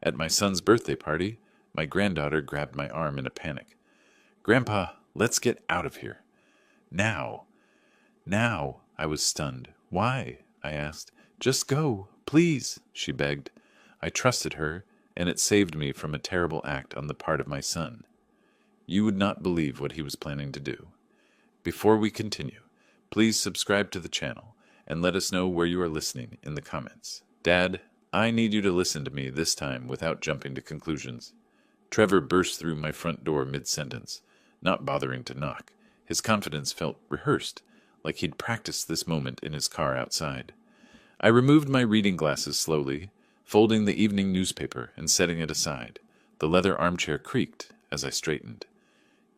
At my son's birthday party, my granddaughter grabbed my arm in a panic. "Grandpa, let's get out of here. Now." Now, I was stunned. "Why?" I asked. "Just go, please," she begged. I trusted her, and it saved me from a terrible act on the part of my son. You would not believe what he was planning to do. Before we continue, please subscribe to the channel and let us know where you are listening in the comments. Dad, I need you to listen to me this time without jumping to conclusions. Trevor burst through my front door mid-sentence, not bothering to knock. His confidence felt rehearsed, like he'd practiced this moment in his car outside. I removed my reading glasses slowly, folding the evening newspaper and setting it aside. The leather armchair creaked as I straightened.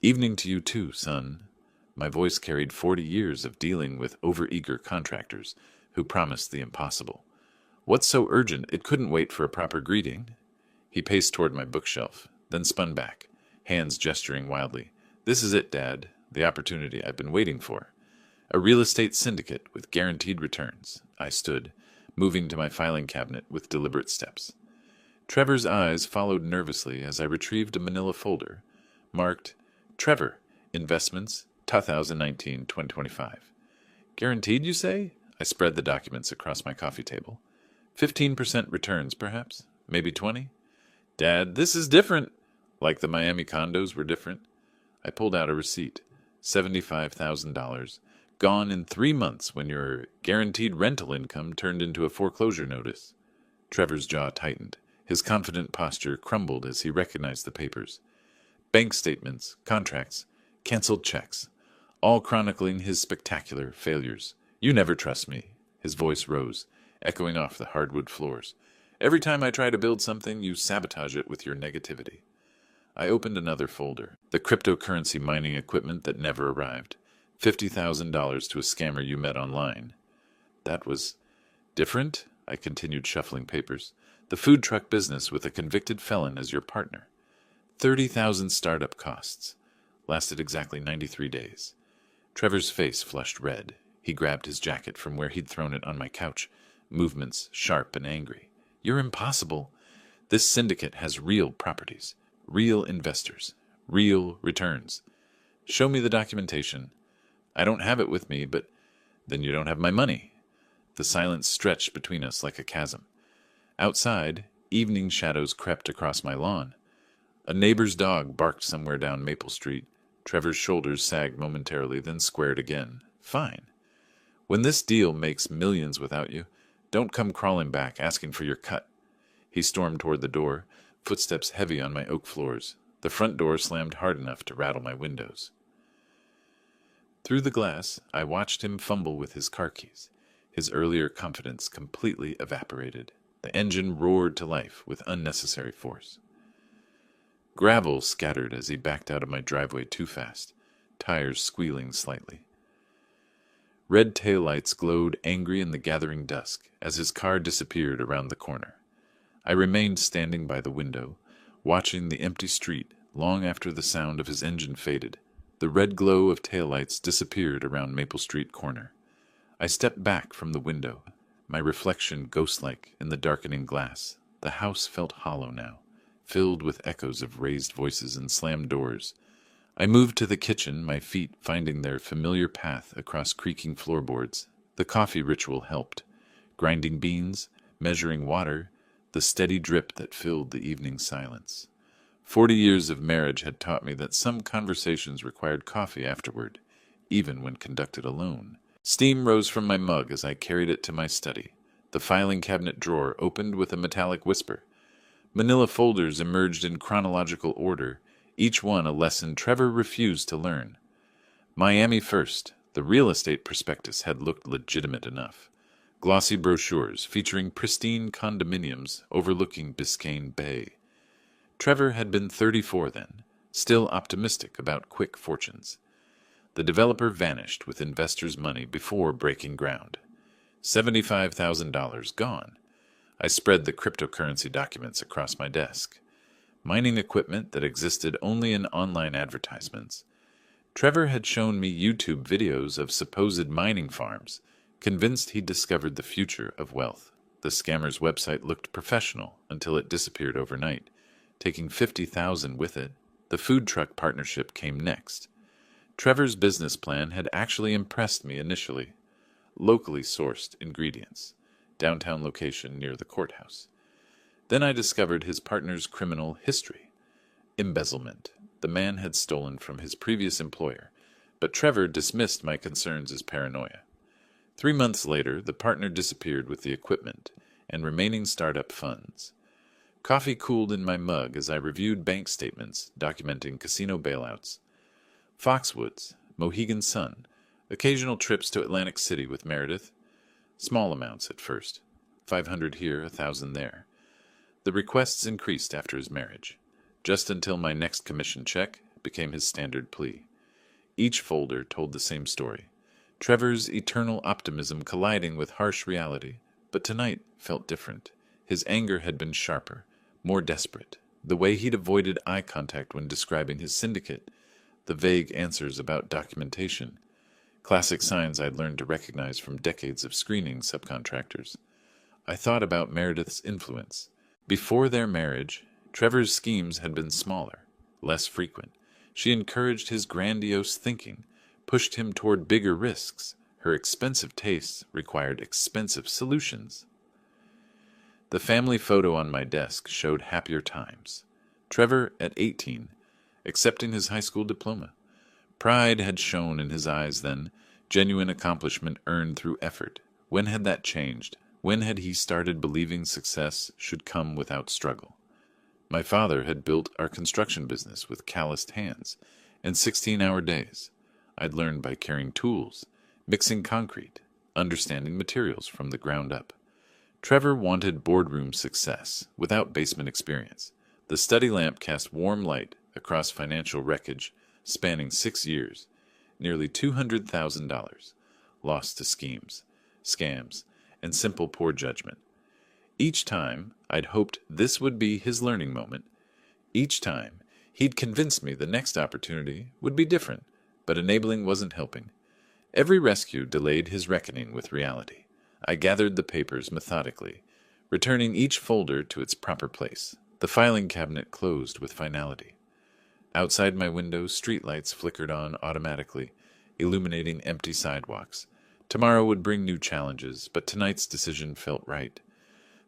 "Evening to you too, son." My voice carried 40 years of dealing with overeager contractors who promised the impossible. "What's so urgent it couldn't wait for a proper greeting?" He paced toward my bookshelf, then spun back, hands gesturing wildly. "This is it, Dad, the opportunity I've been waiting for. A real estate syndicate with guaranteed returns." I stood, moving to my filing cabinet with deliberate steps. Trevor's eyes followed nervously as I retrieved a manila folder, marked, "Trevor, Investments, 2019-2025. "Guaranteed, you say?" I spread the documents across my coffee table. 15% returns, perhaps? Maybe 20? "Dad, this is different." Like the Miami condos were different. I pulled out a receipt. $75,000. Gone in 3 months when your guaranteed rental income turned into a foreclosure notice. Trevor's jaw tightened. His confident posture crumbled as he recognized the papers. Bank statements, contracts, canceled checks, all chronicling his spectacular failures. "You never trust me." His voice rose, echoing off the hardwood floors. "Every time I try to build something, you sabotage it with your negativity." I opened another folder. The cryptocurrency mining equipment that never arrived. $50,000 to a scammer you met online. That was different, I continued shuffling papers. The food truck business with a convicted felon as your partner. 30,000 startup costs. Lasted exactly 93 days. Trevor's face flushed red. He grabbed his jacket from where he'd thrown it on my couch, movements sharp and angry. "You're impossible. This syndicate has real properties, real investors, real returns. Show me the documentation." "I don't have it with me, but..." "Then you don't have my money." The silence stretched between us like a chasm. Outside, evening shadows crept across my lawn. A neighbor's dog barked somewhere down Maple Street. Trevor's shoulders sagged momentarily, then squared again. "Fine. When this deal makes millions without you, don't come crawling back asking for your cut." He stormed toward the door, footsteps heavy on my oak floors. The front door slammed hard enough to rattle my windows. Through the glass, I watched him fumble with his car keys. His earlier confidence completely evaporated. The engine roared to life with unnecessary force. Gravel scattered as he backed out of my driveway too fast, tires squealing slightly. Red taillights glowed angry in the gathering dusk as his car disappeared around the corner. I remained standing by the window, watching the empty street long after the sound of his engine faded. The red glow of taillights disappeared around Maple Street corner. I stepped back from the window, my reflection ghost-like in the darkening glass. The house felt hollow now, filled with echoes of raised voices and slammed doors. I moved to the kitchen, my feet finding their familiar path across creaking floorboards. The coffee ritual helped. Grinding beans, measuring water, the steady drip that filled the evening silence. 40 years of marriage had taught me that some conversations required coffee afterward, even when conducted alone. Steam rose from my mug as I carried it to my study. The filing cabinet drawer opened with a metallic whisper. Manila folders emerged in chronological order, each one a lesson Trevor refused to learn. Miami first, the real estate prospectus had looked legitimate enough. Glossy brochures featuring pristine condominiums overlooking Biscayne Bay. Trevor had been 34 then, still optimistic about quick fortunes. The developer vanished with investors' money before breaking ground. $75,000 gone. I spread the cryptocurrency documents across my desk. Mining equipment that existed only in online advertisements. Trevor had shown me YouTube videos of supposed mining farms, convinced he'd discovered the future of wealth. The scammer's website looked professional until it disappeared overnight, taking 50,000 with it. The food truck partnership came next. Trevor's business plan had actually impressed me initially. Locally sourced ingredients, downtown location near the courthouse. Then I discovered his partner's criminal history. Embezzlement. The man had stolen from his previous employer, but Trevor dismissed my concerns as paranoia. 3 months later, the partner disappeared with the equipment and remaining startup funds. Coffee cooled in my mug as I reviewed bank statements documenting casino bailouts. Foxwoods, Mohegan Sun, occasional trips to Atlantic City with Meredith. Small amounts at first, 500 here, 1,000 there. The requests increased after his marriage, just until my next commission check became his standard plea. Each folder told the same story. Trevor's eternal optimism colliding with harsh reality, but tonight felt different. His anger had been sharper, more desperate. The way he'd avoided eye contact when describing his syndicate, the vague answers about documentation, classic signs I'd learned to recognize from decades of screening subcontractors. I thought about Meredith's influence. Before their marriage, Trevor's schemes had been smaller, less frequent. She encouraged his grandiose thinking, pushed him toward bigger risks. Her expensive tastes required expensive solutions. The family photo on my desk showed happier times. Trevor at 18, accepting his high school diploma. Pride had shone in his eyes then, genuine accomplishment earned through effort. When had that changed? When had he started believing success should come without struggle? My father had built our construction business with calloused hands and 16-hour days. I'd learned by carrying tools, mixing concrete, understanding materials from the ground up. Trevor wanted boardroom success without basement experience. The study lamp cast warm light across financial wreckage spanning 6 years, nearly $200,000 lost to schemes, scams, and simple poor judgment. Each time, I'd hoped this would be his learning moment. Each time, he'd convinced me the next opportunity would be different, but enabling wasn't helping. Every rescue delayed his reckoning with reality. I gathered the papers methodically, returning each folder to its proper place. The filing cabinet closed with finality. Outside my window, streetlights flickered on automatically, illuminating empty sidewalks. Tomorrow would bring new challenges, but tonight's decision felt right.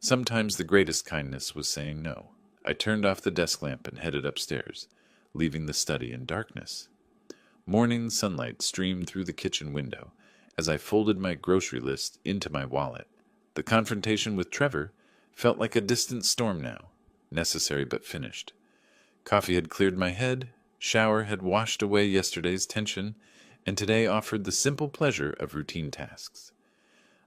Sometimes the greatest kindness was saying no. I turned off the desk lamp and headed upstairs, leaving the study in darkness. Morning sunlight streamed through the kitchen window as I folded my grocery list into my wallet. The confrontation with Trevor felt like a distant storm now, necessary but finished. Coffee had cleared my head, shower had washed away yesterday's tension, and today offered the simple pleasure of routine tasks.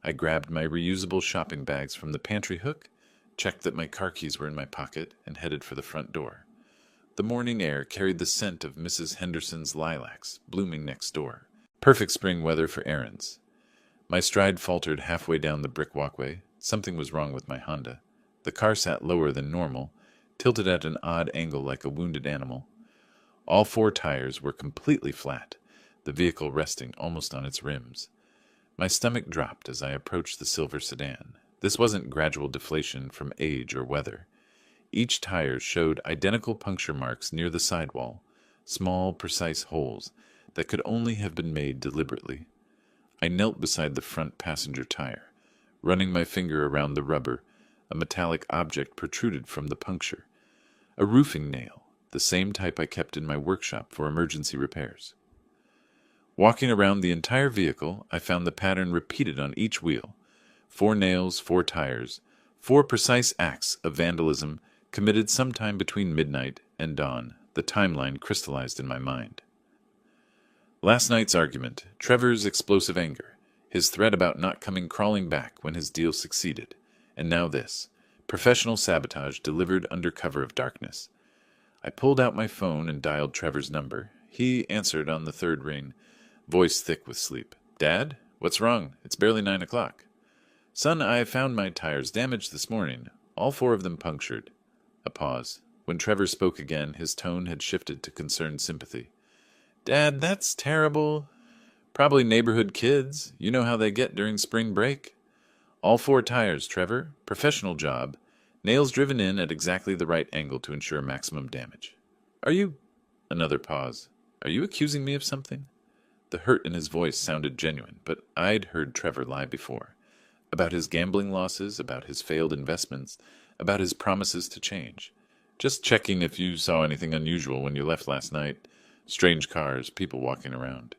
I grabbed my reusable shopping bags from the pantry hook, checked that my car keys were in my pocket, and headed for the front door. The morning air carried the scent of Mrs. Henderson's lilacs blooming next door. Perfect spring weather for errands. My stride faltered halfway down the brick walkway. Something was wrong with my Honda. The car sat lower than normal, tilted at an odd angle like a wounded animal. All 4 tires were completely flat, the vehicle resting almost on its rims. My stomach dropped as I approached the silver sedan. This wasn't gradual deflation from age or weather. Each tire showed identical puncture marks near the sidewall, small, precise holes that could only have been made deliberately. I knelt beside the front passenger tire, running my finger around the rubber. A metallic object protruded from the puncture. A roofing nail, the same type I kept in my workshop for emergency repairs. Walking around the entire vehicle, I found the pattern repeated on each wheel. 4 nails, 4 tires, 4 precise acts of vandalism committed sometime between midnight and dawn. The timeline crystallized in my mind. Last night's argument, Trevor's explosive anger, his threat about not coming crawling back when his deal succeeded, and now this, professional sabotage delivered under cover of darkness. I pulled out my phone and dialed Trevor's number. He answered on the 3rd ring, voice thick with sleep. "Dad? What's wrong? It's barely 9 o'clock. Son, I found my tires damaged this morning, all 4 of them punctured." A pause. When Trevor spoke again, his tone had shifted to concerned sympathy. "Dad, that's terrible. Probably neighborhood kids. You know how they get during spring break. All 4 tires, Trevor. Professional job. Nails driven in at exactly the right angle to ensure maximum damage. Are you... Another pause. Are you accusing me of something? The hurt in his voice sounded genuine, but I'd heard Trevor lie before. About his gambling losses, about his failed investments, about his promises to change. Just checking if you saw anything unusual when you left last night. Strange cars, people walking around.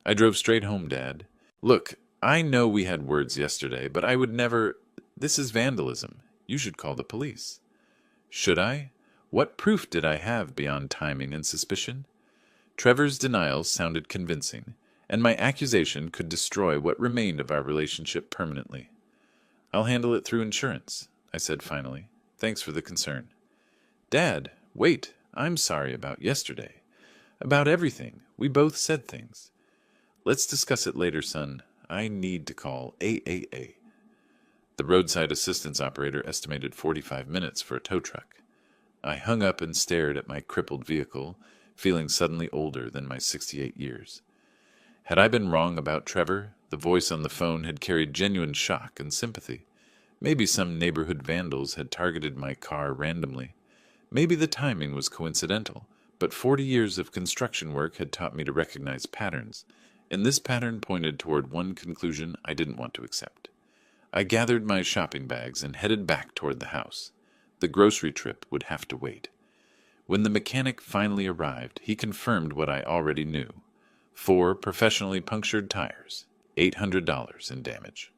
I drove straight home, Dad. Look, I know we had words yesterday, but I would never... This is vandalism. You should call the police. Should I? What proof did I have beyond timing and suspicion? Trevor's denials sounded convincing, and my accusation could destroy what remained of our relationship permanently. I'll handle it through insurance, I said finally. Thanks for the concern. Dad, wait. I'm sorry about yesterday. About everything. We both said things. Let's discuss it later, son. I need to call AAA. The roadside assistance operator estimated 45 minutes for a tow truck. I hung up and stared at my crippled vehicle, feeling suddenly older than my 68 years. Had I been wrong about Trevor, the voice on the phone had carried genuine shock and sympathy. Maybe some neighborhood vandals had targeted my car randomly. Maybe the timing was coincidental, but 40 years of construction work had taught me to recognize patterns, and this pattern pointed toward one conclusion I didn't want to accept. I gathered my shopping bags and headed back toward the house. The grocery trip would have to wait. When the mechanic finally arrived, he confirmed what I already knew. 4 professionally punctured tires, $800 in damage.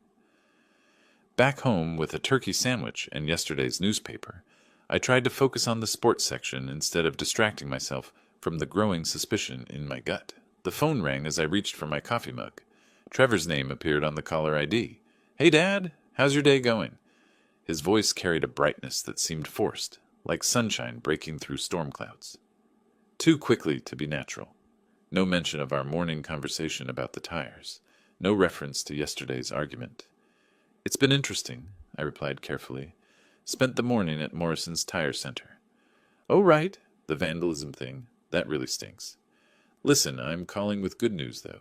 Back home with a turkey sandwich and yesterday's newspaper, I tried to focus on the sports section instead of distracting myself from the growing suspicion in my gut. The phone rang as I reached for my coffee mug. Trevor's name appeared on the caller ID. Hey, Dad, how's your day going? His voice carried a brightness that seemed forced, like sunshine breaking through storm clouds. Too quickly to be natural. No mention of our morning conversation about the tires. No reference to yesterday's argument. It's been interesting, I replied carefully. Spent the morning at Morrison's Tire Center. Oh, right, the vandalism thing. That really stinks. Listen, I'm calling with good news, though.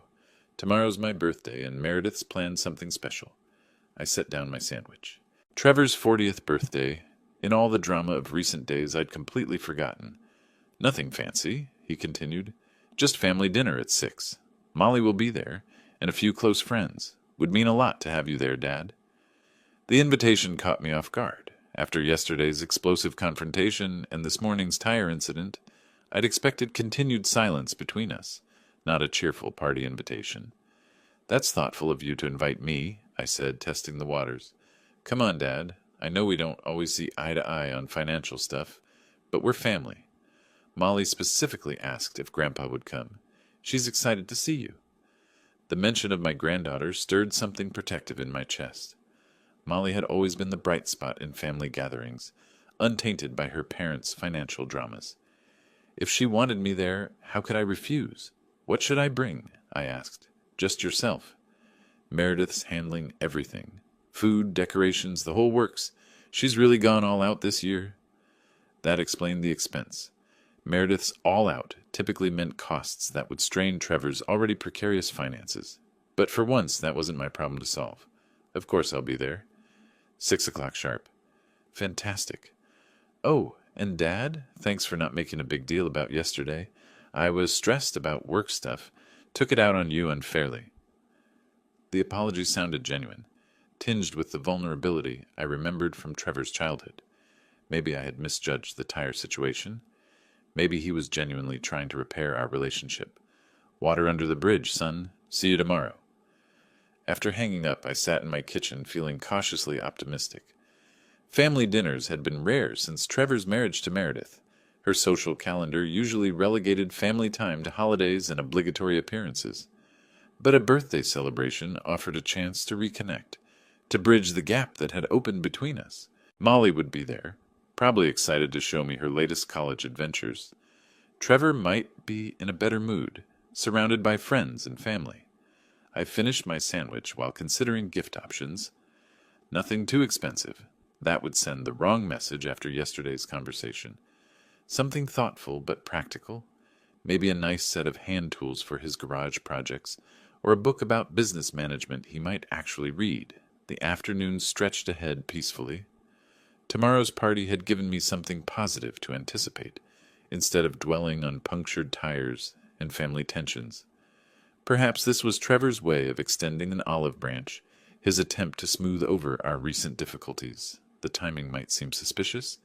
Tomorrow's my birthday, and Meredith's planned something special. I set down my sandwich. Trevor's 40th birthday. In all the drama of recent days, I'd completely forgotten. Nothing fancy, he continued. Just family dinner at 6. Molly will be there, and a few close friends. Would mean a lot to have you there, Dad. The invitation caught me off guard. After yesterday's explosive confrontation and this morning's tire incident, I'd expected continued silence between us, not a cheerful party invitation. That's thoughtful of you to invite me, I said, testing the waters. Come on, Dad. I know we don't always see eye to eye on financial stuff, but we're family. Molly specifically asked if Grandpa would come. She's excited to see you. The mention of my granddaughter stirred something protective in my chest. Molly had always been the bright spot in family gatherings, untainted by her parents' financial dramas. If she wanted me there, how could I refuse? What should I bring? I asked. Just yourself. Meredith's handling everything. Food, decorations, the whole works. She's really gone all out this year. That explained the expense. Meredith's all out typically meant costs that would strain Trevor's already precarious finances. But for once, that wasn't my problem to solve. Of course I'll be there. 6 o'clock sharp. Fantastic. Oh, and Dad, thanks for not making a big deal about yesterday. I was stressed about work stuff. Took it out on you unfairly. The apology sounded genuine, tinged with the vulnerability I remembered from Trevor's childhood. Maybe I had misjudged the tire situation. Maybe he was genuinely trying to repair our relationship. Water under the bridge, son. See you tomorrow. After hanging up, I sat in my kitchen feeling cautiously optimistic. Family dinners had been rare since Trevor's marriage to Meredith. Her social calendar usually relegated family time to holidays and obligatory appearances. But a birthday celebration offered a chance to reconnect, to bridge the gap that had opened between us. Molly would be there, probably excited to show me her latest college adventures. Trevor might be in a better mood, surrounded by friends and family. I finished my sandwich while considering gift options. Nothing too expensive. That would send the wrong message after yesterday's conversation. Something thoughtful but practical. Maybe a nice set of hand tools for his garage projects, or a book about business management he might actually read. The afternoon stretched ahead peacefully. Tomorrow's party had given me something positive to anticipate, instead of dwelling on punctured tires and family tensions. Perhaps this was Trevor's way of extending an olive branch, his attempt to smooth over our recent difficulties. The timing might seem suspicious,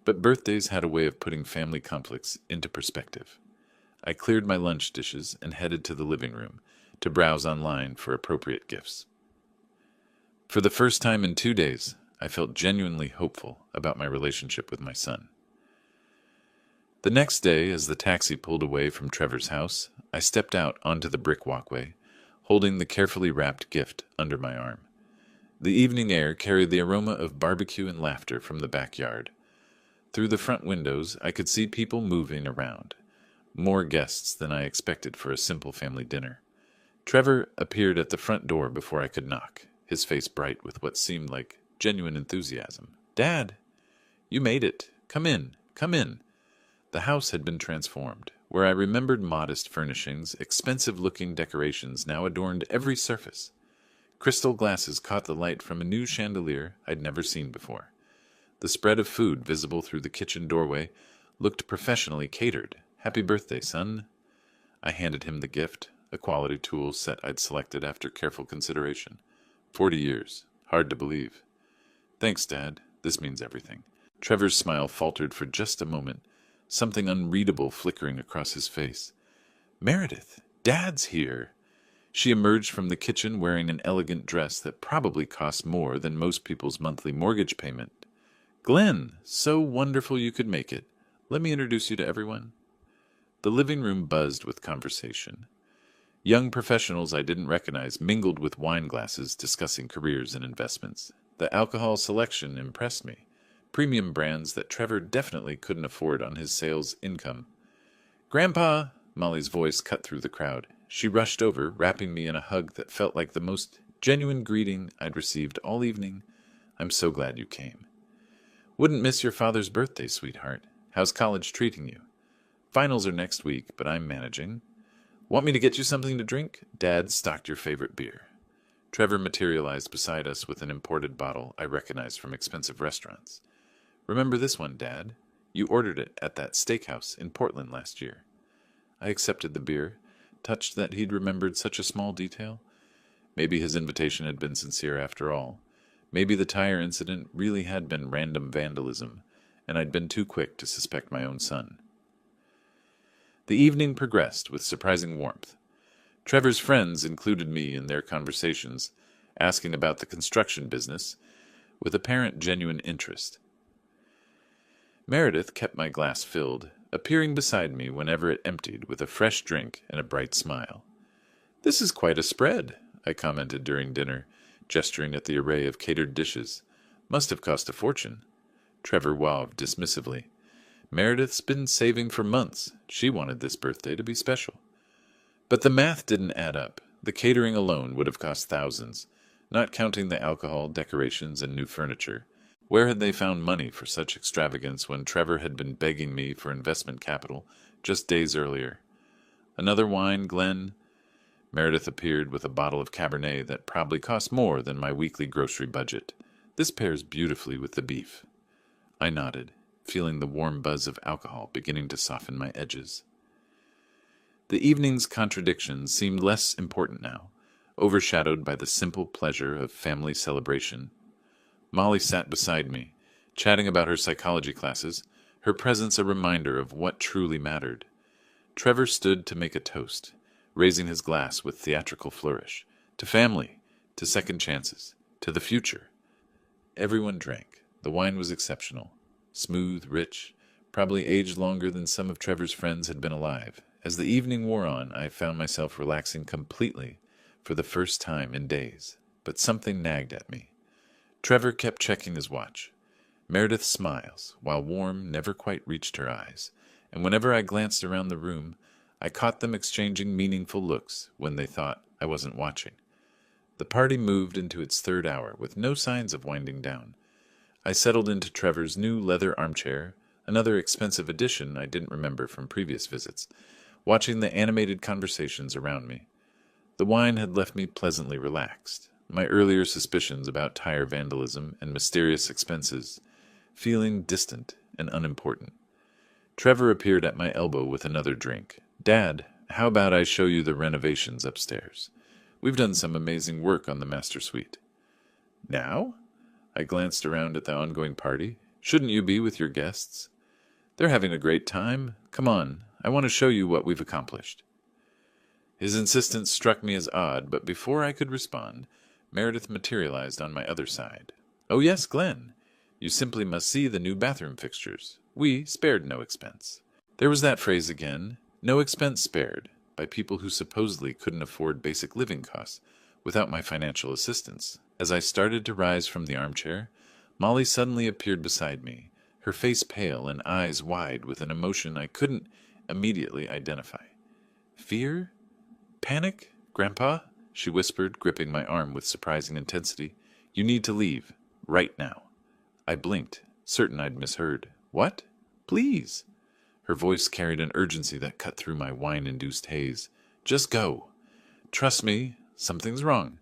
but birthdays had a way of putting family conflicts into perspective. I cleared my lunch dishes and headed to the living room to browse online for appropriate gifts. For the first time in 2 days, I felt genuinely hopeful about my relationship with my son. The next day, as the taxi pulled away from Trevor's house, I stepped out onto the brick walkway, holding the carefully wrapped gift under my arm. The evening air carried the aroma of barbecue and laughter from the backyard. Through the front windows, I could see people moving around, more guests than I expected for a simple family dinner. Trevor appeared at the front door before I could knock, his face bright with what seemed like genuine enthusiasm. "Dad, you made it. Come in, come in." The house had been transformed. Where I remembered modest furnishings, expensive-looking decorations now adorned every surface. Crystal glasses caught the light from a new chandelier I'd never seen before. The spread of food visible through the kitchen doorway looked professionally catered. "Happy birthday, son." I handed him the gift, a quality tool set I'd selected after careful consideration. 40 years. Hard to believe. "Thanks, Dad. This means everything." Trevor's smile faltered for just a moment, something unreadable flickering across his face. "Meredith, Dad's here." She emerged from the kitchen wearing an elegant dress that probably cost more than most people's monthly mortgage payment. "Glenn, so wonderful you could make it. Let me introduce you to everyone." The living room buzzed with conversation. Young professionals I didn't recognize mingled with wine glasses discussing careers and investments. The alcohol selection impressed me. Premium brands that Trevor definitely couldn't afford on his sales income. "Grandpa!" Molly's voice cut through the crowd. She rushed over, wrapping me in a hug that felt like the most genuine greeting I'd received all evening. "I'm so glad you came." "Wouldn't miss your father's birthday, sweetheart. How's college treating you?" "Finals are next week, but I'm managing." "Want me to get you something to drink?" "Dad stocked your favorite beer." Trevor materialized beside us with an imported bottle I recognized from expensive restaurants. "Remember this one, Dad? You ordered it at that steakhouse in Portland last year." I accepted the beer, touched that he'd remembered such a small detail. Maybe his invitation had been sincere after all. Maybe the tire incident really had been random vandalism, and I'd been too quick to suspect my own son. The evening progressed with surprising warmth. Trevor's friends included me in their conversations, asking about the construction business, with apparent genuine interest. Meredith kept my glass filled, appearing beside me whenever it emptied with a fresh drink and a bright smile. "This is quite a spread," I commented during dinner, gesturing at the array of catered dishes. "Must have cost a fortune." Trevor waved dismissively. "Meredith's been saving for months. She wanted this birthday to be special." But the math didn't add up. The catering alone would have cost thousands, not counting the alcohol, decorations, and new furniture. Where had they found money for such extravagance when Trevor had been begging me for investment capital just days earlier? "Another wine, Glenn?" Meredith appeared with a bottle of Cabernet that probably cost more than my weekly grocery budget. "This pairs beautifully with the beef." I nodded, feeling the warm buzz of alcohol beginning to soften my edges. The evening's contradictions seemed less important now, overshadowed by the simple pleasure of family celebration. Molly sat beside me, chatting about her psychology classes, her presence a reminder of what truly mattered. Trevor stood to make a toast, raising his glass with theatrical flourish. To family, to second chances, to the future. Everyone drank. The wine was exceptional. Smooth, rich, probably aged longer than some of Trevor's friends had been alive. As the evening wore on, I found myself relaxing completely for the first time in days. But something nagged at me. Trevor kept checking his watch. Meredith's smiles, while warm, never quite reached her eyes, and whenever I glanced around the room, I caught them exchanging meaningful looks when they thought I wasn't watching. The party moved into its third hour with no signs of winding down. I settled into Trevor's new leather armchair, another expensive addition I didn't remember from previous visits, watching the animated conversations around me. The wine had left me pleasantly relaxed. my earlier suspicions about tire vandalism and mysterious expenses feeling distant and unimportant. Trevor appeared at my elbow with another drink. Dad, how about I show you the renovations upstairs? We've done some amazing work on the master suite. Now? I glanced around at the ongoing party. Shouldn't you be with your guests? They're having a great time. Come on, I want to show you what we've accomplished. His insistence struck me as odd, but before I could respond, Meredith materialized on my other side. Oh yes, Glenn. You simply must see the new bathroom fixtures. We spared no expense. There was that phrase again, no expense spared, by people who supposedly couldn't afford basic living costs without my financial assistance. As I started to rise from the armchair, Molly suddenly appeared beside me, her face pale and eyes wide with an emotion I couldn't immediately identify. Fear? Panic, Grandpa? She whispered, gripping my arm with surprising intensity. You need to leave, right now. I blinked, certain I'd misheard. What? Please. Her voice carried an urgency that cut through my wine-induced haze. Just go. Trust me, something's wrong.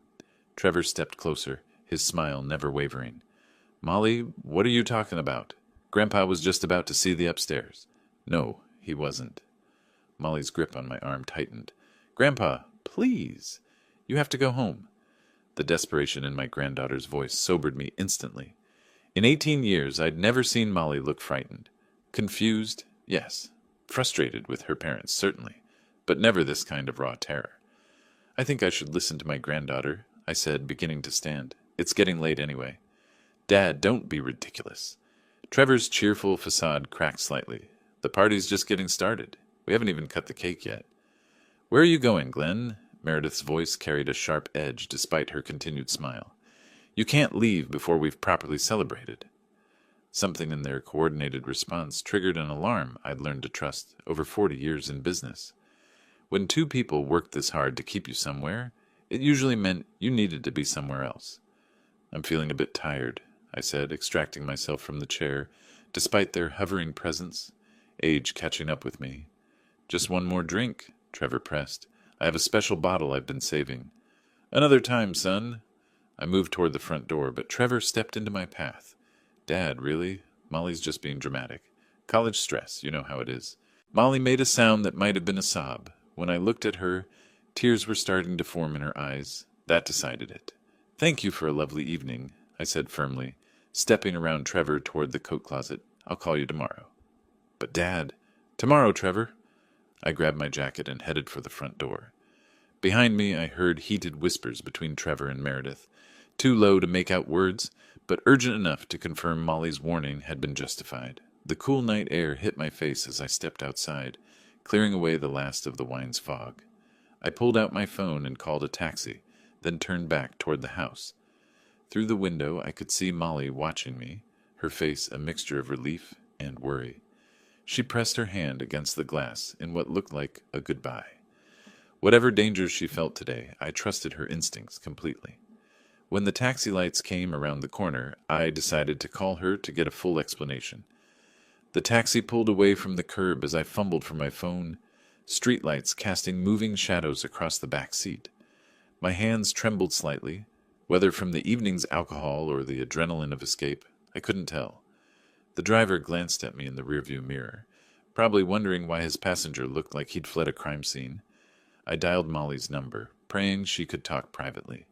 Trevor stepped closer, his smile never wavering. Molly, what are you talking about? Grandpa was just about to see the upstairs. No, he wasn't. Molly's grip on my arm tightened. Grandpa, please. You have to go home. The desperation in my granddaughter's voice sobered me instantly. In 18 years, I'd never seen Molly look frightened. Confused, yes. Frustrated with her parents, certainly. But never this kind of raw terror. I think I should listen to my granddaughter, I said, beginning to stand. It's getting late anyway. Dad, don't be ridiculous. Trevor's cheerful facade cracked slightly. The party's just getting started. We haven't even cut the cake yet. Where are you going, Glenn? Meredith's voice carried a sharp edge despite her continued smile. You can't leave before we've properly celebrated. Something in their coordinated response triggered an alarm I'd learned to trust over 40 years in business. When two people worked this hard to keep you somewhere, it usually meant you needed to be somewhere else. I'm feeling a bit tired, I said, extracting myself from the chair, despite their hovering presence, age catching up with me. Just one more drink, Trevor pressed. I have a special bottle I've been saving. Another time, son. I moved toward the front door, but Trevor stepped into my path. Dad, really? Molly's just being dramatic. College stress, you know how it is. Molly made a sound that might have been a sob. When I looked at her, tears were starting to form in her eyes. That decided it. Thank you for a lovely evening, I said firmly, stepping around Trevor toward the coat closet. I'll call you tomorrow. But Dad, tomorrow, Trevor. I grabbed my jacket and headed for the front door. Behind me, I heard heated whispers between Trevor and Meredith, too low to make out words, but urgent enough to confirm Molly's warning had been justified. The cool night air hit my face as I stepped outside, clearing away the last of the wine's fog. I pulled out my phone and called a taxi, then turned back toward the house. Through the window, I could see Molly watching me, her face a mixture of relief and worry. She pressed her hand against the glass in what looked like a goodbye. Whatever dangers she felt today, I trusted her instincts completely. When the taxi lights came around the corner, I decided to call her to get a full explanation. The taxi pulled away from the curb as I fumbled for my phone, streetlights casting moving shadows across the back seat. My hands trembled slightly, whether from the evening's alcohol or the adrenaline of escape, I couldn't tell. The driver glanced at me in the rearview mirror, probably wondering why his passenger looked like he'd fled a crime scene. I dialed Molly's number, praying she could talk privately.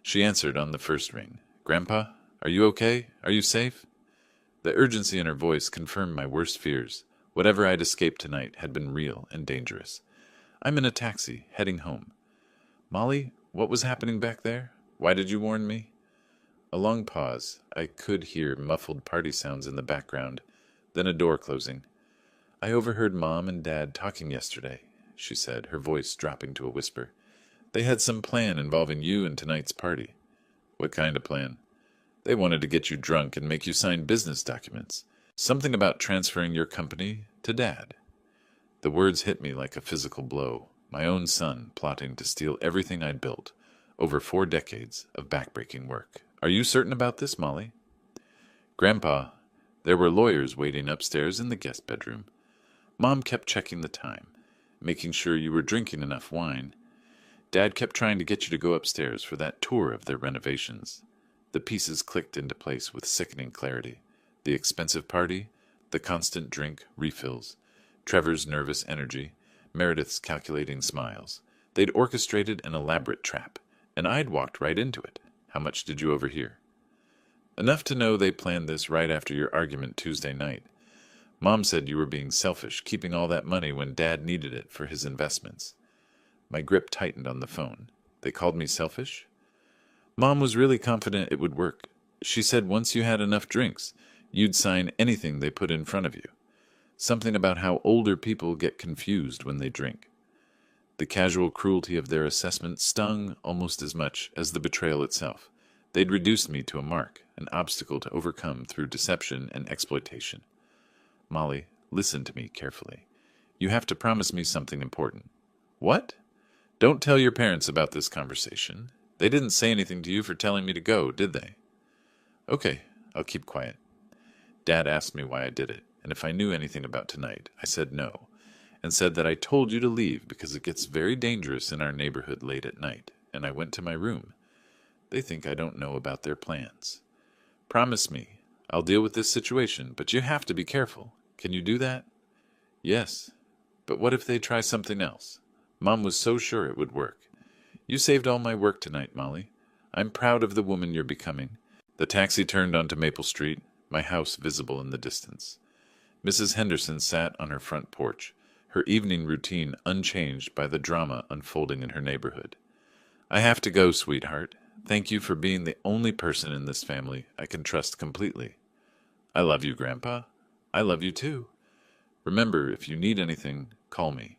She answered on the first ring. Grandpa, are you okay? Are you safe? The urgency in her voice confirmed my worst fears. Whatever I'd escaped tonight had been real and dangerous. I'm in a taxi, heading home. Molly, what was happening back there? Why did you warn me? A long pause. I could hear muffled party sounds in the background, then a door closing. I overheard Mom and Dad talking yesterday, she said, her voice dropping to a whisper. They had some plan involving you and tonight's party. What kind of plan? They wanted to get you drunk and make you sign business documents. Something about transferring your company to Dad. The words hit me like a physical blow. My own son plotting to steal everything I'd built over 4 decades of backbreaking work. Are you certain about this, Molly? Grandpa, there were lawyers waiting upstairs in the guest bedroom. Mom kept checking the time, making sure you were drinking enough wine. Dad kept trying to get you to go upstairs for that tour of their renovations. The pieces clicked into place with sickening clarity. The expensive party, the constant drink, refills, Trevor's nervous energy, Meredith's calculating smiles. They'd orchestrated an elaborate trap, and I'd walked right into it. How much did you overhear? Enough to know they planned this right after your argument Tuesday night. Mom said you were being selfish, keeping all that money when Dad needed it for his investments. My grip tightened on the phone. They called me selfish? Mom was really confident it would work. She said once you had enough drinks, you'd sign anything they put in front of you. Something about how older people get confused when they drink. The casual cruelty of their assessment stung almost as much as the betrayal itself. They'd reduced me to a mark, an obstacle to overcome through deception and exploitation. Molly, listen to me carefully. You have to promise me something important. What? Don't tell your parents about this conversation. They didn't say anything to you for telling me to go, did they? Okay, I'll keep quiet. Dad asked me why I did it, and if I knew anything about tonight. I said no, and said that I told you to leave because it gets very dangerous in our neighborhood late at night, and I went to my room. They think I don't know about their plans. Promise me, I'll deal with this situation, but you have to be careful. Can you do that? Yes, but what if they try something else? Mom was so sure it would work. You saved all my work tonight, Molly. I'm proud of the woman you're becoming. The taxi turned onto Maple Street, my house visible in the distance. Mrs. Henderson sat on her front porch, her evening routine unchanged by the drama unfolding in her neighborhood. I have to go, sweetheart. Thank you for being the only person in this family I can trust completely. I love you, Grandpa. I love you too. Remember, if you need anything, call me.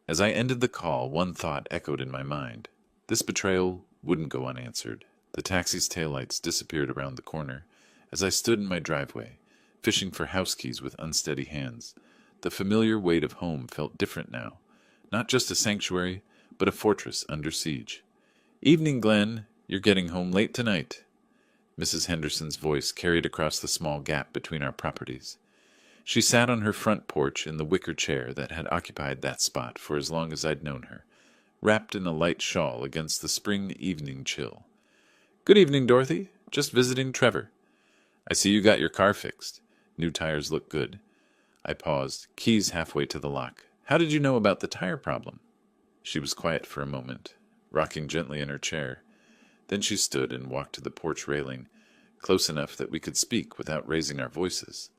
As I ended the call, one thought echoed in my mind. This betrayal wouldn't go unanswered. The taxi's taillights disappeared around the corner as I stood in my driveway, fishing for house keys with unsteady hands. The familiar weight of home felt different now. Not just a sanctuary, but a fortress under siege. Evening, Glenn. You're getting home late tonight. Mrs. Henderson's voice carried across the small gap between our properties. She sat on her front porch in the wicker chair that had occupied that spot for as long as I'd known her, wrapped in a light shawl against the spring evening chill. Good evening, Dorothy. Just visiting Trevor. I see you got your car fixed. New tires look good. I paused, keys halfway to the lock. How did you know about the tire problem? She was quiet for a moment, rocking gently in her chair. Then she stood and walked to the porch railing, close enough that we could speak without raising our voices.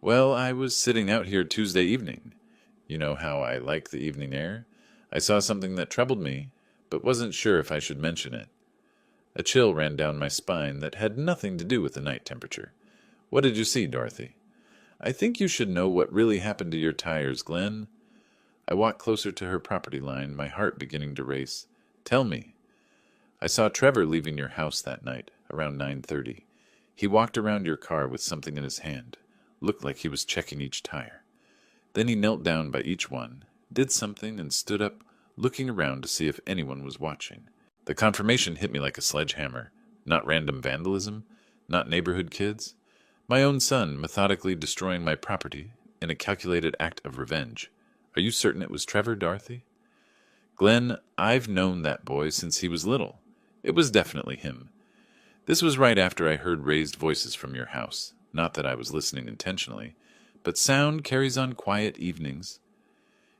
Well, I was sitting out here Tuesday evening. You know how I like the evening air? I saw something that troubled me, but wasn't sure if I should mention it. A chill ran down my spine that had nothing to do with the night temperature. What did you see, Dorothy? I think you should know what really happened to your tires, Glenn. I walked closer to her property line, my heart beginning to race. Tell me. I saw Trevor leaving your house that night, around 9:30. He walked around your car with something in his hand. Looked like he was checking each tire. Then he knelt down by each one, did something, and stood up, looking around to see if anyone was watching. The confirmation hit me like a sledgehammer. Not random vandalism, not neighborhood kids. My own son methodically destroying my property in a calculated act of revenge. Are you certain it was Trevor, Dorothy? Glenn, I've known that boy since he was little. It was definitely him. This was right after I heard raised voices from your house. Not that I was listening intentionally, but sound carries on quiet evenings.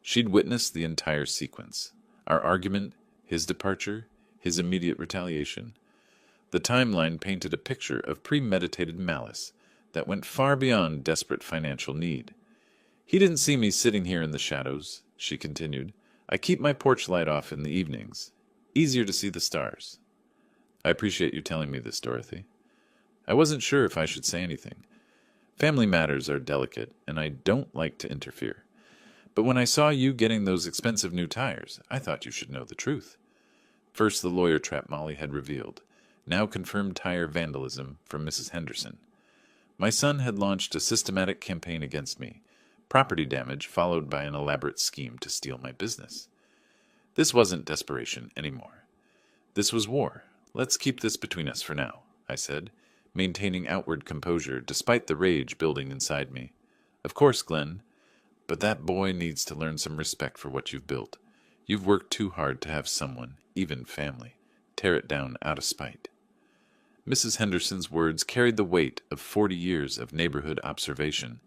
She'd witnessed the entire sequence. Our argument, his departure, his immediate retaliation. The timeline painted a picture of premeditated malice that went far beyond desperate financial need. He didn't see me sitting here in the shadows, she continued. I keep my porch light off in the evenings. Easier to see the stars. I appreciate you telling me this, Dorothy. I wasn't sure if I should say anything. Family matters are delicate, and I don't like to interfere. But when I saw you getting those expensive new tires, I thought you should know the truth. First, the lawyer trap Molly had revealed. Now confirmed tire vandalism from Mrs. Henderson. My son had launched a systematic campaign against me. Property damage followed by an elaborate scheme to steal my business. This wasn't desperation anymore. This was war. Let's keep this between us for now, I said, maintaining outward composure despite the rage building inside me. Of course, Glenn, but that boy needs to learn some respect for what you've built. You've worked too hard to have someone, even family, tear it down out of spite. Mrs. Henderson's words carried the weight of 40 years of neighborhood observation.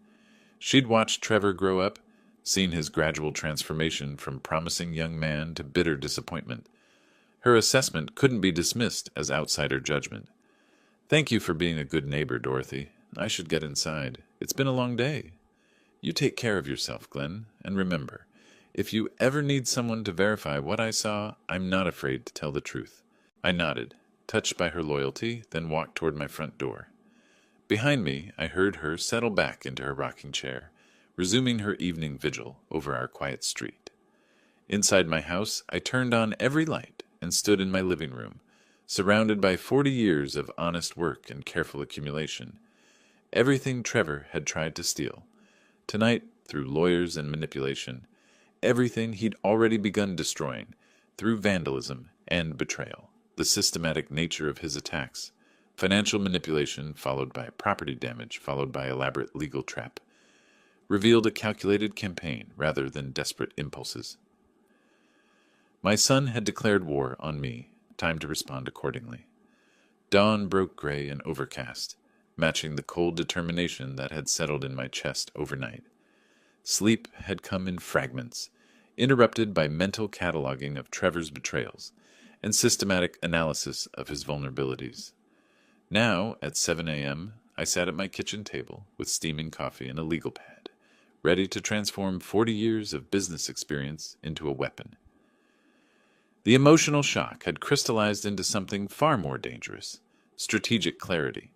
She'd watched Trevor grow up, seen his gradual transformation from promising young man to bitter disappointment. Her assessment couldn't be dismissed as outsider judgment. "Thank you for being a good neighbor, Dorothy. I should get inside. It's been a long day. You take care of yourself, Glenn, and remember, if you ever need someone to verify what I saw, I'm not afraid to tell the truth." I nodded, touched by her loyalty, then walked toward my front door. Behind me, I heard her settle back into her rocking chair, resuming her evening vigil over our quiet street. Inside my house, I turned on every light and stood in my living room, surrounded by 40 years of honest work and careful accumulation. Everything Trevor had tried to steal. Tonight, through lawyers and manipulation, everything he'd already begun destroying, through vandalism and betrayal. The systematic nature of his attacks, financial manipulation followed by property damage followed by elaborate legal trap, revealed a calculated campaign rather than desperate impulses. My son had declared war on me, time to respond accordingly. Dawn broke gray and overcast, matching the cold determination that had settled in my chest overnight. Sleep had come in fragments, interrupted by mental cataloging of Trevor's betrayals and systematic analysis of his vulnerabilities. Now, at 7 a.m., I sat at my kitchen table with steaming coffee and a legal pad, ready to transform 40 years of business experience into a weapon. The emotional shock had crystallized into something far more dangerous: strategic clarity.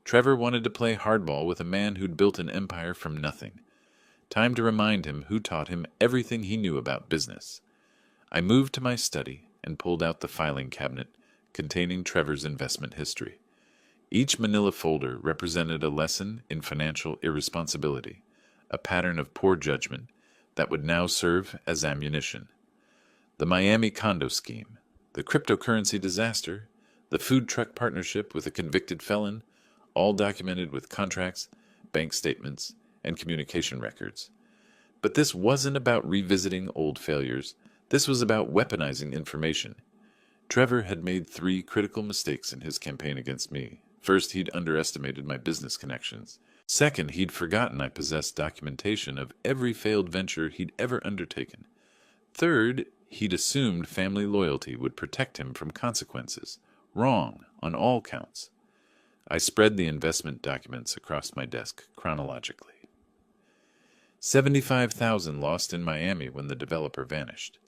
Trevor wanted to play hardball with a man who'd built an empire from nothing. Time to remind him who taught him everything he knew about business. I moved to my study and pulled out the filing cabinet containing Trevor's investment history. Each manila folder represented a lesson in financial irresponsibility, a pattern of poor judgment that would now serve as ammunition. The Miami condo scheme, the cryptocurrency disaster, the food truck partnership with a convicted felon, all documented with contracts, bank statements, and communication records. But this wasn't about revisiting old failures. This was about weaponizing information. Trevor had made 3 critical mistakes in his campaign against me. First, he'd underestimated my business connections. Second, he'd forgotten I possessed documentation of every failed venture he'd ever undertaken. Third, he'd assumed family loyalty would protect him from consequences. Wrong on all counts. I spread the investment documents across my desk chronologically. $75,000 lost in Miami when the developer vanished.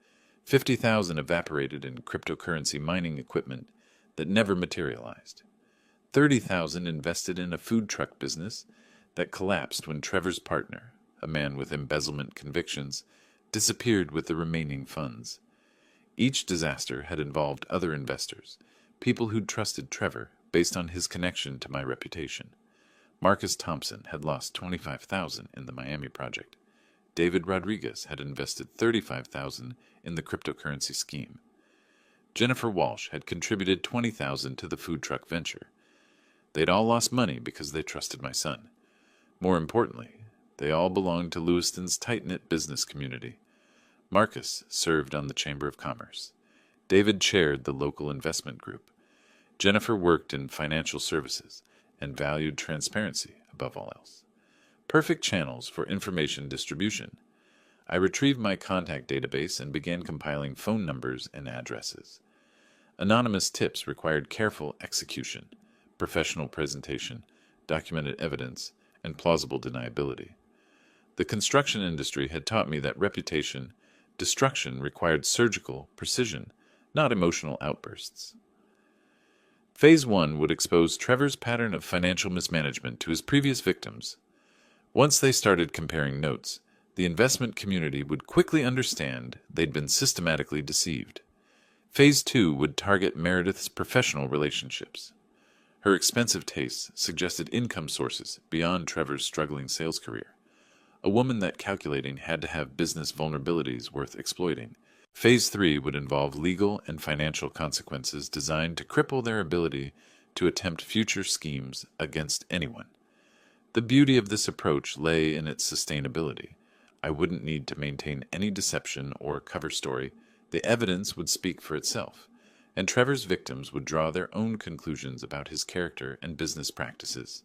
$50,000 evaporated in cryptocurrency mining equipment that never materialized. $30,000 invested in a food truck business that collapsed when Trevor's partner, a man with embezzlement convictions, disappeared with the remaining funds. Each disaster had involved other investors, people who'd trusted Trevor based on his connection to my reputation. Marcus Thompson had lost $25,000 in the Miami project. David Rodriguez had invested $35,000 in the cryptocurrency scheme. Jennifer Walsh had contributed $20,000 to the food truck venture. They'd all lost money because they trusted my son. More importantly, they all belonged to Lewiston's tight-knit business community. Marcus served on the Chamber of Commerce. David chaired the local investment group. Jennifer worked in financial services and valued transparency above all else. Perfect channels for information distribution. I retrieved my contact database and began compiling phone numbers and addresses. Anonymous tips required careful execution, professional presentation, documented evidence, and plausible deniability. The construction industry had taught me that destruction required surgical precision, not emotional outbursts. Phase 1 would expose Trevor's pattern of financial mismanagement to his previous victims. Once they started comparing notes, the investment community would quickly understand they'd been systematically deceived. Phase 2 would target Meredith's professional relationships. Her expensive tastes suggested income sources beyond Trevor's struggling sales career. A woman that calculating had to have business vulnerabilities worth exploiting. Phase 3 would involve legal and financial consequences designed to cripple their ability to attempt future schemes against anyone. The beauty of this approach lay in its sustainability. I wouldn't need to maintain any deception or cover story The evidence would speak for itself, and Trevor's victims would draw their own conclusions about his character and business practices.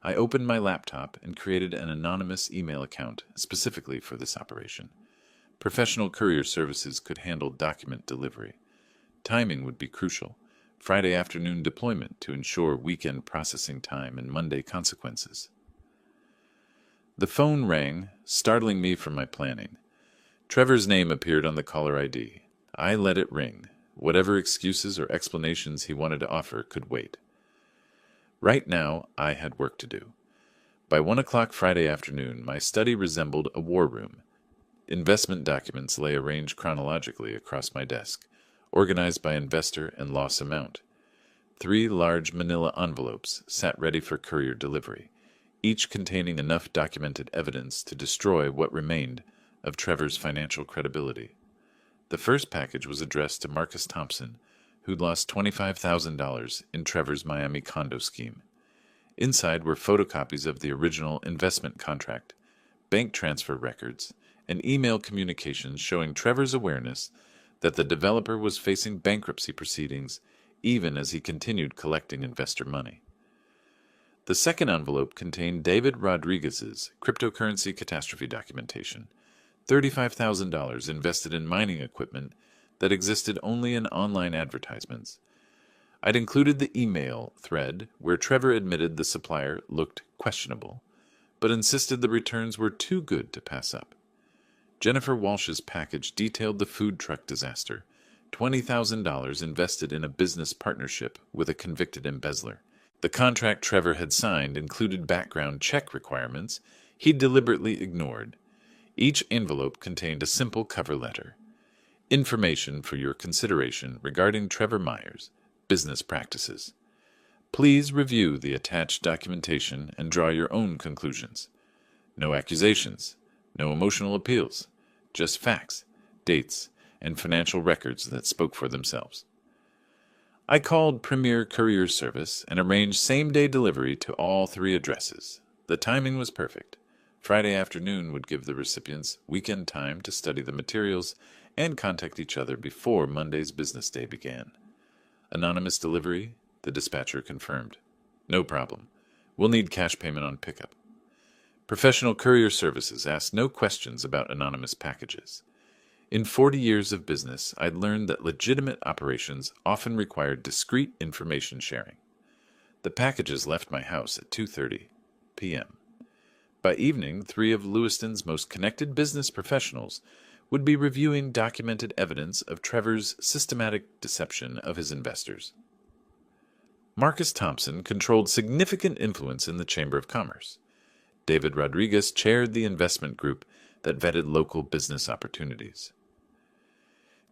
I opened my laptop and created an anonymous email account specifically for this operation. Professional courier services could handle document delivery. Timing would be crucial. Friday afternoon deployment to ensure weekend processing time and Monday consequences. The phone rang, startling me from my planning. Trevor's name appeared on the caller ID. I let it ring. Whatever excuses or explanations he wanted to offer could wait. Right now, I had work to do. By 1 o'clock Friday afternoon, my study resembled a war room. Investment documents lay arranged chronologically across my desk, organized by investor and loss amount. 3 large manila envelopes sat ready for courier delivery, each containing enough documented evidence to destroy what remained of Trevor's financial credibility. The first package was addressed to Marcus Thompson, who'd lost $25,000 in Trevor's Miami condo scheme. Inside were photocopies of the original investment contract, bank transfer records, and email communications showing Trevor's awareness that the developer was facing bankruptcy proceedings even as he continued collecting investor money. The second envelope contained David Rodriguez's cryptocurrency catastrophe documentation, $35,000 invested in mining equipment that existed only in online advertisements. I'd included the email thread where Trevor admitted the supplier looked questionable, but insisted the returns were too good to pass up. Jennifer Walsh's package detailed the food truck disaster, $20,000 invested in a business partnership with a convicted embezzler. The contract Trevor had signed included background check requirements he'd deliberately ignored. Each envelope contained a simple cover letter. Information for your consideration regarding Trevor Myers' business practices. Please review the attached documentation and draw your own conclusions. No accusations, no emotional appeals, just facts, dates, and financial records that spoke for themselves. I called Premier Courier Service and arranged same-day delivery to all 3 addresses. The timing was perfect. Friday afternoon would give the recipients weekend time to study the materials and contact each other before Monday's business day began. Anonymous delivery, the dispatcher confirmed. No problem. We'll need cash payment on pickup. Professional courier services asked no questions about anonymous packages. In 40 years of business, I'd learned that legitimate operations often required discreet information sharing. The packages left my house at 2:30 p.m. By evening, 3 of Lewiston's most connected business professionals would be reviewing documented evidence of Trevor's systematic deception of his investors. Marcus Thompson controlled significant influence in the Chamber of Commerce. David Rodriguez chaired the investment group that vetted local business opportunities.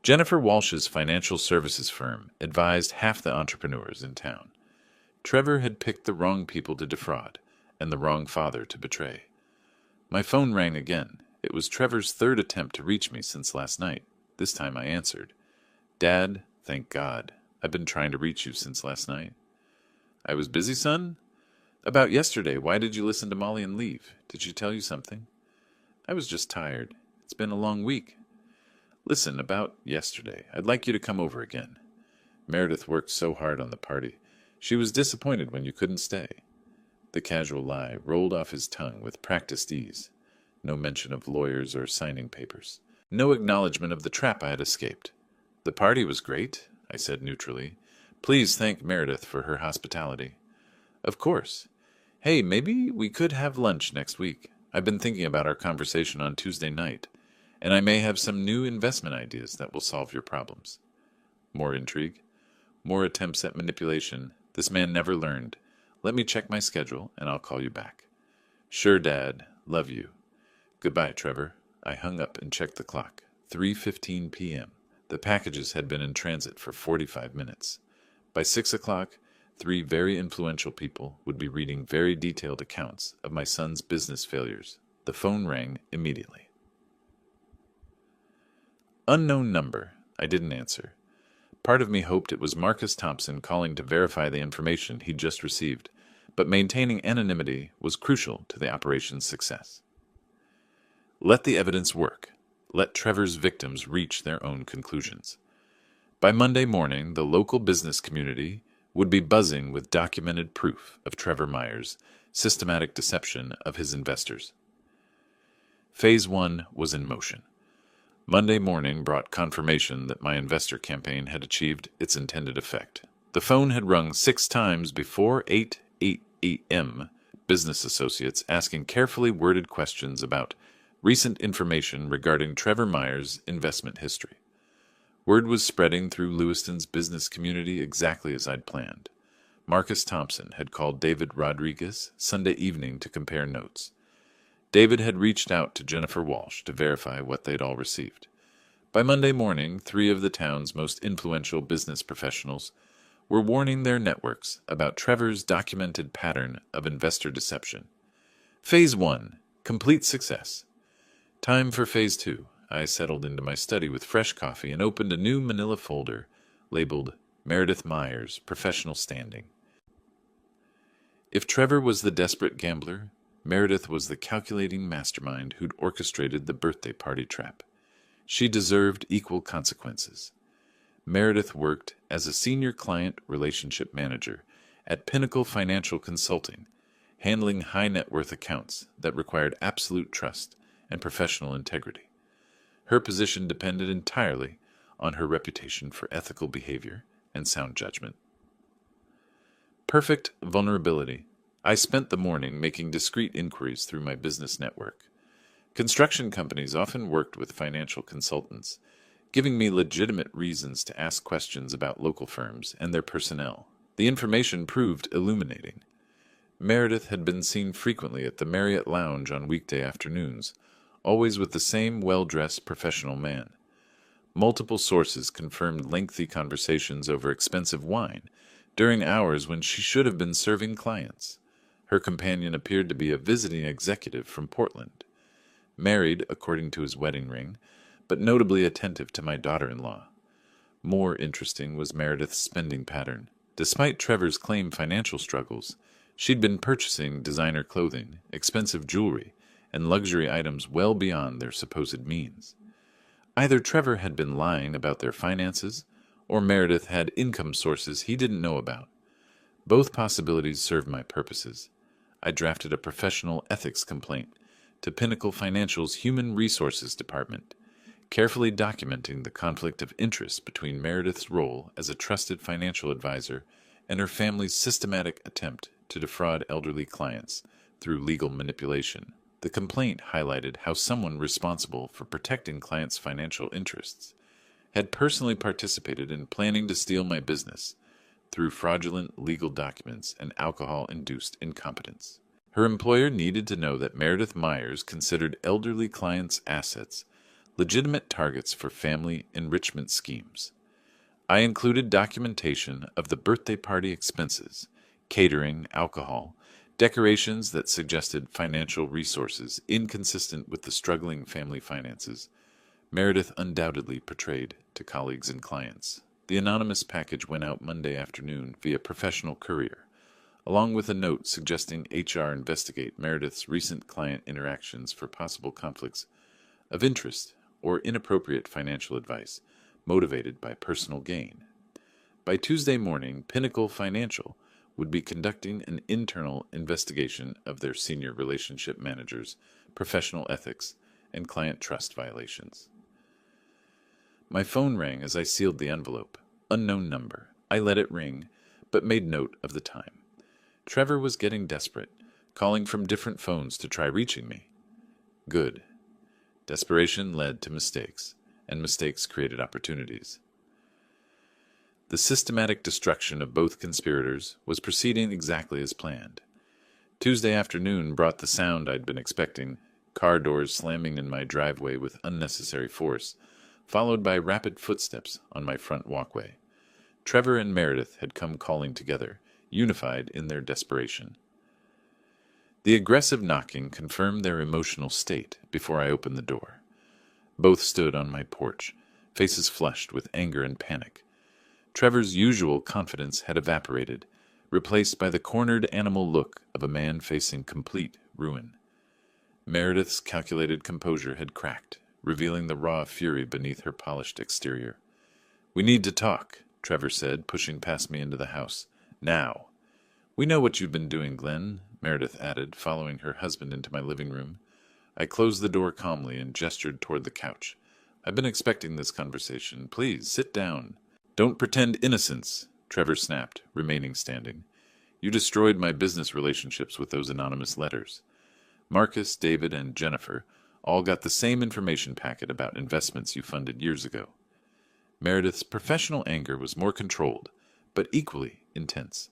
Jennifer Walsh's financial services firm advised half the entrepreneurs in town. Trevor had picked the wrong people to defraud and the wrong father to betray. My phone rang again. It was Trevor's 3rd attempt to reach me since last night. This time I answered. Dad, thank God. I've been trying to reach you since last night. I was busy, son? About yesterday, why did you listen to Molly and leave? Did she tell you something? I was just tired. It's been a long week. Listen, about yesterday, I'd like you to come over again. Meredith worked so hard on the party. She was disappointed when you couldn't stay. The casual lie rolled off his tongue with practiced ease. No mention of lawyers or signing papers. No acknowledgement of the trap I had escaped. The party was great, I said neutrally. Please thank Meredith for her hospitality. Of course. Hey, maybe we could have lunch next week. I've been thinking about our conversation on Tuesday night, and I may have some new investment ideas that will solve your problems. More intrigue. More attempts at manipulation. This man never learned. Let me check my schedule, and I'll call you back. Sure, Dad. Love you. Goodbye, Trevor. I hung up and checked the clock. 3:15 p.m. The packages had been in transit for 45 minutes. By 6 o'clock, 3 very influential people would be reading very detailed accounts of my son's business failures. The phone rang immediately. Unknown number. I didn't answer. Part of me hoped it was Marcus Thompson calling to verify the information he'd just received, but maintaining anonymity was crucial to the operation's success. Let the evidence work. let Trevor's victims reach their own conclusions. By Monday morning, the local business community would be buzzing with documented proof of Trevor Myers' systematic deception of his investors. Phase 1 was in motion. Monday morning brought confirmation that my investor campaign had achieved its intended effect. The phone had rung 6 times before 8 a.m. Business associates asking carefully worded questions about recent information regarding Trevor Myers' investment history. Word was spreading through Lewiston's business community exactly as I'd planned. Marcus Thompson had called David Rodriguez Sunday evening to compare notes. David had reached out to Jennifer Walsh to verify what they'd all received. By Monday morning, 3 of the town's most influential business professionals were warning their networks about Trevor's documented pattern of investor deception. Phase 1, complete success. Time for Phase 2. I settled into my study with fresh coffee and opened a new manila folder labeled Meredith Myers, Professional Standing. If Trevor was the desperate gambler, Meredith was the calculating mastermind who'd orchestrated the birthday party trap. She deserved equal consequences. Meredith worked as a senior client relationship manager at Pinnacle Financial Consulting, handling high net worth accounts that required absolute trust and professional integrity. Her position depended entirely on her reputation for ethical behavior and sound judgment. Perfect vulnerability. I spent the morning making discreet inquiries through my business network. Construction companies often worked with financial consultants, giving me legitimate reasons to ask questions about local firms and their personnel. The information proved illuminating. Meredith had been seen frequently at the Marriott Lounge on weekday afternoons, always with the same well-dressed professional man. Multiple sources confirmed lengthy conversations over expensive wine during hours when she should have been serving clients. Her companion appeared to be a visiting executive from Portland, married according to his wedding ring, but notably attentive to my daughter-in-law. More interesting was Meredith's spending pattern. Despite Trevor's claimed financial struggles, she'd been purchasing designer clothing, expensive jewelry, and luxury items well beyond their supposed means. Either Trevor had been lying about their finances, or Meredith had income sources he didn't know about. Both possibilities served my purposes. I drafted a professional ethics complaint to Pinnacle Financial's Human Resources Department, carefully documenting the conflict of interest between Meredith's role as a trusted financial advisor and her family's systematic attempt to defraud elderly clients through legal manipulation. The complaint highlighted how someone responsible for protecting clients' financial interests had personally participated in planning to steal my business through fraudulent legal documents and alcohol-induced incompetence. Her employer needed to know that Meredith Myers considered elderly clients' assets legitimate targets for family enrichment schemes. I included documentation of the birthday party expenses, catering, alcohol, decorations that suggested financial resources inconsistent with the struggling family finances Meredith undoubtedly portrayed to colleagues and clients. The anonymous package went out Monday afternoon via professional courier, along with a note suggesting HR investigate Meredith's recent client interactions for possible conflicts of interest or inappropriate financial advice motivated by personal gain. By Tuesday morning, Pinnacle Financial would be conducting an internal investigation of their senior relationship managers' professional ethics and client trust violations. My phone rang as I sealed the envelope. Unknown number. I let it ring, but made note of the time. Trevor was getting desperate, calling from different phones to try reaching me. Good. Desperation led to mistakes, and mistakes created opportunities. The systematic destruction of both conspirators was proceeding exactly as planned. Tuesday afternoon brought the sound I'd been expecting, car doors slamming in my driveway with unnecessary force, followed by rapid footsteps on my front walkway. Trevor and Meredith had come calling together, unified in their desperation. The aggressive knocking confirmed their emotional state before I opened the door. Both stood on my porch, faces flushed with anger and panic. Trevor's usual confidence had evaporated, replaced by the cornered animal look of a man facing complete ruin. Meredith's calculated composure had cracked, revealing the raw fury beneath her polished exterior. "We need to talk," Trevor said, pushing past me into the house. "Now." "We know what you've been doing, Glenn," Meredith added, following her husband into my living room. I closed the door calmly and gestured toward the couch. "I've been expecting this conversation. Please, sit down." "Don't pretend innocence," Trevor snapped, remaining standing. "You destroyed my business relationships with those anonymous letters. Marcus, David, and Jennifer all got the same information packet about investments you funded years ago." Meredith's professional anger was more controlled, but equally intense.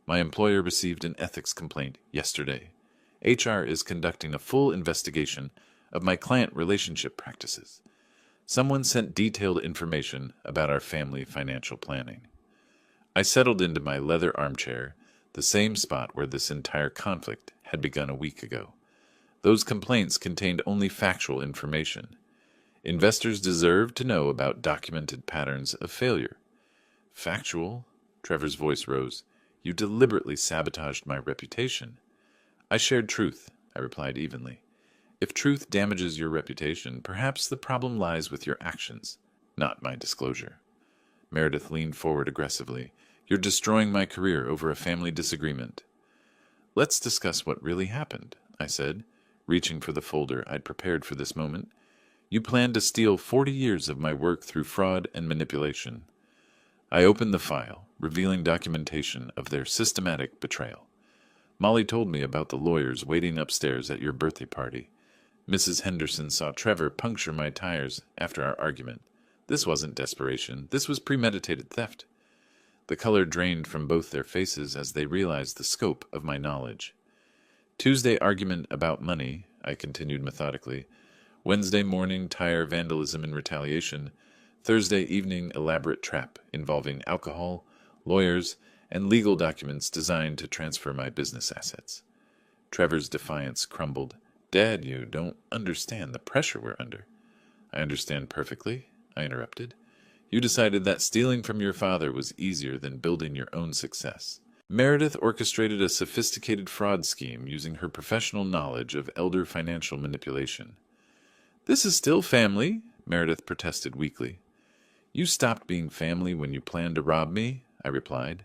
"My employer received an ethics complaint yesterday. HR is conducting a full investigation of my client relationship practices. Someone sent detailed information about our family financial planning." I settled into my leather armchair, the same spot where this entire conflict had begun a week ago. Those complaints contained only factual information. Investors deserved to know about documented patterns of failure. "Factual?" Trevor's voice rose. "You deliberately sabotaged my reputation." "I shared truth," I replied evenly. "If truth damages your reputation, perhaps the problem lies with your actions, not my disclosure." Meredith leaned forward aggressively. "You're destroying my career over a family disagreement." "Let's discuss what really happened," I said, reaching for the folder I'd prepared for this moment. "You planned to steal 40 years of my work through fraud and manipulation." I opened the file, revealing documentation of their systematic betrayal. "Molly told me about the lawyers waiting upstairs at your birthday party. Mrs. Henderson saw Trevor puncture my tires after our argument. This wasn't desperation. This was premeditated theft." The color drained from both their faces as they realized the scope of my knowledge. "Tuesday argument about money," I continued methodically. "Wednesday morning tire vandalism in retaliation. Thursday evening elaborate trap involving alcohol, lawyers, and legal documents designed to transfer my business assets." Trevor's defiance crumbled. "Dad, you don't understand the pressure we're under." "I understand perfectly," I interrupted. "You decided that stealing from your father was easier than building your own success. Meredith orchestrated a sophisticated fraud scheme using her professional knowledge of elder financial manipulation." "This is still family," Meredith protested weakly. "You stopped being family when you planned to rob me," I replied.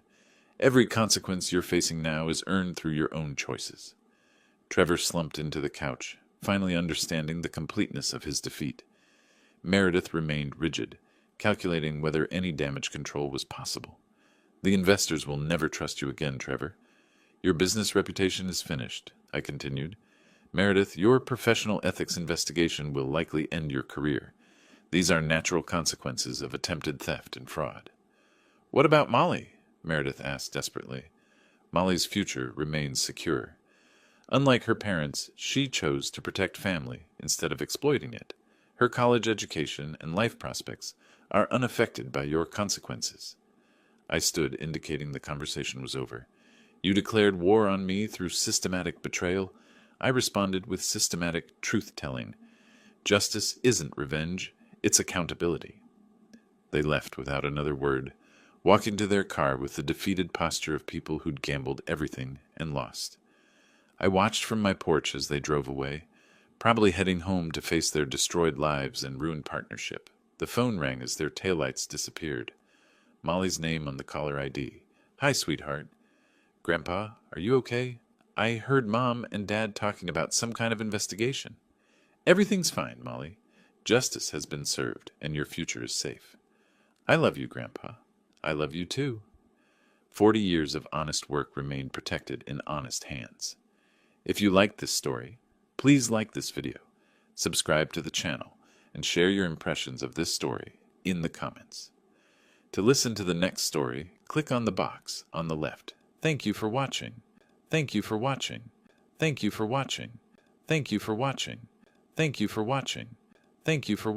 "Every consequence you're facing now is earned through your own choices." Trevor slumped into the couch, finally understanding the completeness of his defeat. Meredith remained rigid, calculating whether any damage control was possible. "The investors will never trust you again, Trevor. Your business reputation is finished," I continued. "Meredith, your professional ethics investigation will likely end your career. These are natural consequences of attempted theft and fraud." "What about Molly?" Meredith asked desperately. "Molly's future remains secure. Unlike her parents, she chose to protect family instead of exploiting it. Her college education and life prospects are unaffected by your consequences." I stood, indicating the conversation was over. "You declared war on me through systematic betrayal. I responded with systematic truth-telling. Justice isn't revenge, it's accountability." They left without another word, walking to their car with the defeated posture of people who'd gambled everything and lost. I watched from my porch as they drove away, probably heading home to face their destroyed lives and ruined partnership. The phone rang as their taillights disappeared. Molly's name on the caller ID. "Hi, sweetheart." "Grandpa, are you okay? I heard Mom and Dad talking about some kind of investigation." "Everything's fine, Molly. Justice has been served, and your future is safe." "I love you, Grandpa. I love you too." 40 years of honest work remain protected in honest hands. If you like this story, please like this video, subscribe to the channel, and share your impressions of this story in the comments. To listen to the next story, click on the box on the left. Thank you for watching. Thank you for watching. Thank you for watching. Thank you for watching. Thank you for watching. Thank you for watching.